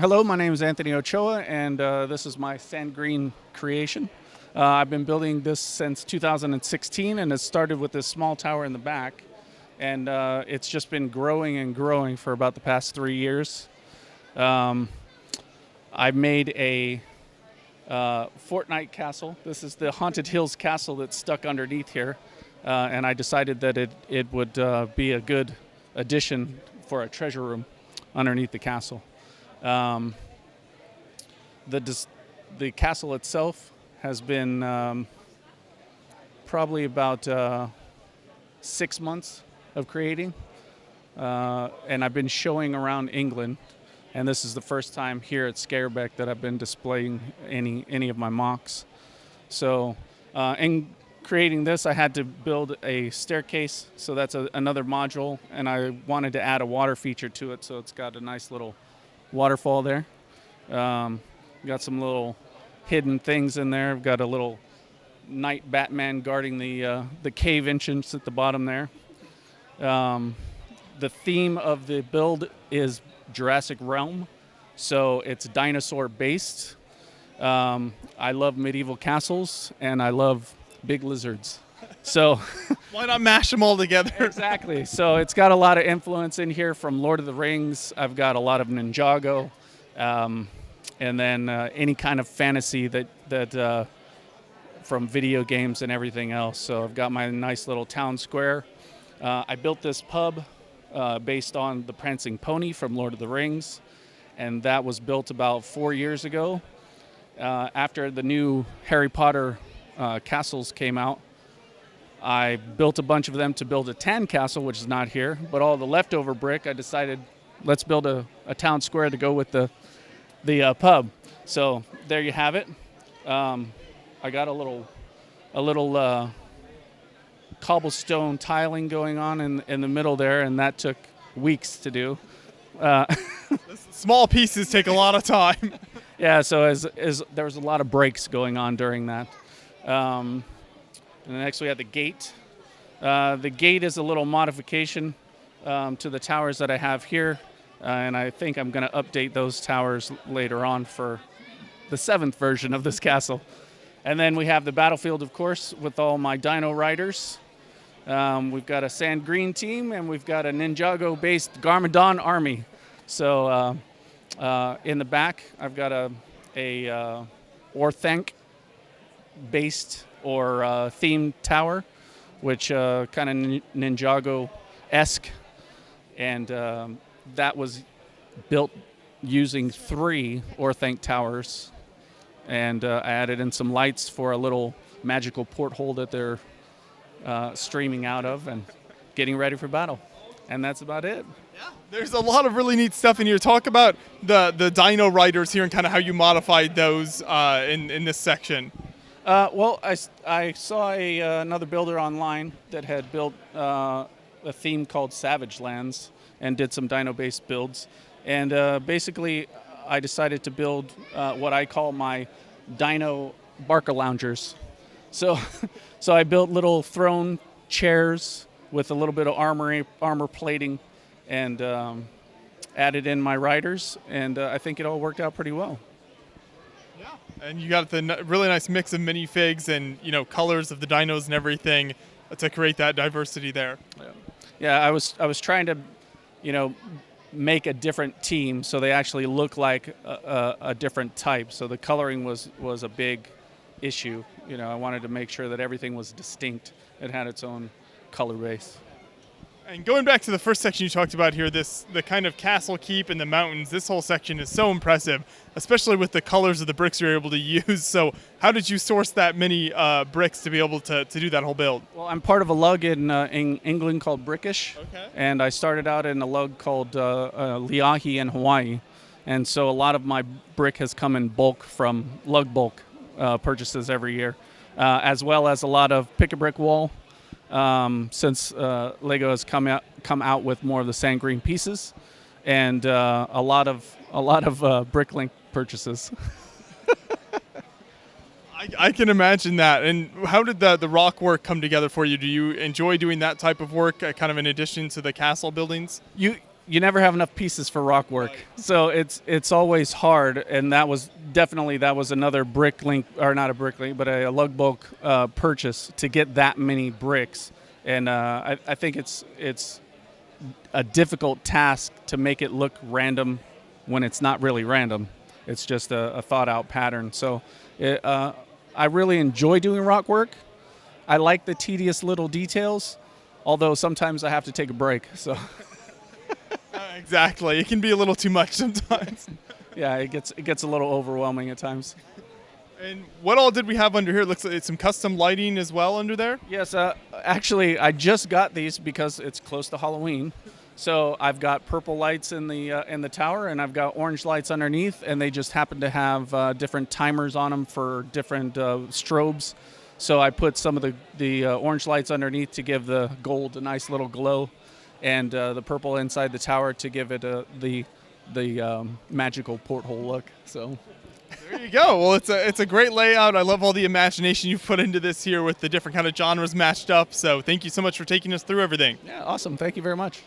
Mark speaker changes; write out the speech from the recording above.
Speaker 1: Hello, my name is Anthony Ochoa, and this is my sand green creation. I've been building this since 2016, and it started with this small tower in the back, and it's just been growing and growing for about the past 3 years. I made a Fortnite castle. This is the Haunted Hills castle that's stuck underneath here, and I decided that it would be a good addition for a treasure room underneath the castle. The castle itself has been probably about 6 months of creating, and I've been showing around England, and this is the first time here at Skærbæk that I've been displaying any of my mocks. So in creating this, I had to build a staircase, so that's another module, and I wanted to add a water feature to it, so it's got a nice little waterfall there. Got some little hidden things in there. I've got a little night Batman guarding the cave entrance at the bottom there. The theme of the build is Jurassic realm, so it's dinosaur based. I love medieval castles and I love big lizards. So
Speaker 2: why not mash them all together?
Speaker 1: Exactly. So it's got a lot of influence in here from Lord of the Rings. I've got a lot of Ninjago, and then any kind of fantasy that from video games and everything else. So I've got my nice little town square. I built this pub based on the Prancing Pony from Lord of the Rings, and that was built about 4 years ago. After the new Harry Potter castles came out, I built a bunch of them to build a tan castle, which is not here, but all the leftover brick, I decided let's build a town square to go with the pub. So there you have it. I got a little cobblestone tiling going on in the middle there, and that took weeks to do.
Speaker 2: Small pieces take a lot of time.
Speaker 1: Yeah, so as there was a lot of breaks going on during that. And next we have the gate. The gate is a little modification to the towers that I have here, and I think I'm going to update those towers later on for the 7th version of this castle. And then we have the battlefield, of course, with all my Dino riders. We've got a sand green team, and we've got a Ninjago-based Garmadon army. So in the back, I've got a Orthanc-based or themed tower, which kind of Ninjago-esque, and that was built using 3 Orthanc towers, and I added in some lights for a little magical porthole that they're streaming out of and getting ready for battle. And that's about it.
Speaker 2: Yeah, there's a lot of really neat stuff in here. Talk about the Dino riders here and kind of how you modified those in this section.
Speaker 1: Well, I saw another builder online that had built a theme called Savage Lands and did some dino-based builds. And basically, I decided to build what I call my Dino Barker Loungers. So I built little throne chairs with a little bit of armor plating, and added in my riders, and I think it all worked out pretty well.
Speaker 2: And you got the really nice mix of minifigs and colors of the dinos and everything to create that diversity there.
Speaker 1: Yeah, I was trying to, make a different team so they actually look like a different type. So the coloring was a big issue. I wanted to make sure that everything was distinct. It had its own color base.
Speaker 2: And going back to the first section you talked about here, the kind of castle keep in the mountains, this whole section is so impressive, especially with the colors of the bricks you're able to use. So how did you source that many bricks to be able to do that whole build?
Speaker 1: Well, I'm part of a lug in England called Brickish,
Speaker 2: okay.
Speaker 1: And I started out in a lug called Liahi in Hawaii. And so a lot of my brick has come in bulk from lug bulk purchases every year, as well as a lot of pick-a-brick wall. Since Lego has come out with more of the sand green pieces, and a lot of Bricklink purchases.
Speaker 2: I can imagine that. And how did the Rockwork come together for you? Do you enjoy doing that type of work, kind of in addition to the castle buildings?
Speaker 1: you never have enough pieces for Rockwork, so it's always hard. And that was another brick link, or not a brick link, but a lug bulk purchase to get that many bricks. And I think it's a difficult task to make it look random when it's not really random. It's just a thought out pattern. So I really enjoy doing Rockwork. I like the tedious little details, although sometimes I have to take a break. So
Speaker 2: exactly, it can be a little too much sometimes.
Speaker 1: Yeah, it gets a little overwhelming at times.
Speaker 2: And what all did we have under here? It looks like it's some custom lighting as well under there.
Speaker 1: Yes, actually, I just got these because it's close to Halloween. So I've got purple lights in the tower, and I've got orange lights underneath, and they just happen to have different timers on them for different strobes. So I put some of the orange lights underneath to give the gold a nice little glow, and the purple inside the tower to give it the magical porthole look. So
Speaker 2: there you go. Well, it's a great layout. I love all the imagination you've put into this here with the different kind of genres matched up. So thank you so much for taking us through everything.
Speaker 1: Yeah, awesome. Thank you very much.